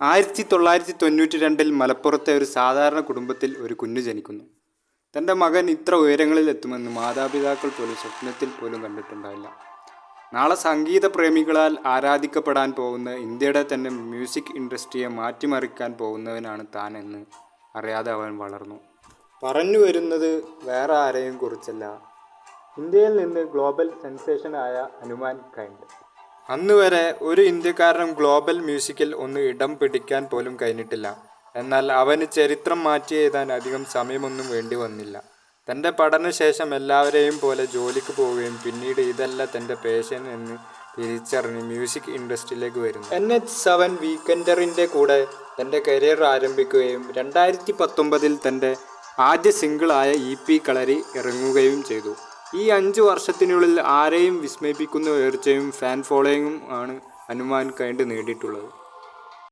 1992 മലപ്പുറത്തെ ഒരു സാധാരണ കുടുംബത്തിൽ ഒരു കുഞ്ഞു ജനിക്കുന്നു. തൻ്റെ മകൻ ഇത്ര ഉയരങ്ങളിൽ എത്തുമെന്ന് മാതാപിതാക്കൾ പോലും സ്വപ്നത്തിൽ പോലും കണ്ടിട്ടുണ്ടാവില്ല. നാളെ സംഗീത പ്രേമികളാൽ ആരാധിക്കപ്പെടാൻ പോകുന്ന ഇന്ത്യയുടെ തന്നെ മ്യൂസിക് ഇൻഡസ്ട്രിയെ മാറ്റിമറിക്കാൻ പോകുന്നവനാണ് താൻ എന്ന് അറിയാതെ അവൻ വളർന്നു. പറഞ്ഞു വരുന്നത് വേറെ ആരെയും കുറിച്ചല്ല, ഇന്ത്യയിൽ നിന്ന് ഗ്ലോബൽ സെൻസേഷനായ ഹനുമാൻ കൈൻഡ്. അന്ന് വരെ ഒരു ഇന്ത്യക്കാരനും ഗ്ലോബൽ മ്യൂസിക്കിൽ ഒന്ന് ഇടം പിടിക്കാൻ പോലും കഴിഞ്ഞിട്ടില്ല. എന്നാൽ അവന് ചരിത്രം മാറ്റി എഴുതാൻ അധികം സമയമൊന്നും വേണ്ടി വന്നില്ല. തൻ്റെ പഠനശേഷം എല്ലാവരെയും പോലെ ജോലിക്ക് പോവുകയും പിന്നീട് ഇതല്ല തൻ്റെ പാഷൻ എന്ന് തിരിച്ചറിഞ്ഞ് മ്യൂസിക് ഇൻഡസ്ട്രിയിലേക്ക് വരുന്നു. NH7 വീക്കെൻഡറിൻ്റെ കൂടെ തൻ്റെ കരിയർ ആരംഭിക്കുകയും 2019 തൻ്റെ ആദ്യ സിംഗിളായ EP കളരി ഇറങ്ങുകയും ചെയ്തു. ഈ 5 വർഷത്തിനുള്ളിൽ ആരെയും വിസ്മയിപ്പിക്കുന്ന ഉയർച്ചയും ഫാൻ ഫോളോയിങ്ങും ആണ് ഹനുമാൻ കൈൻഡ് നേടിയിട്ടുള്ളത്.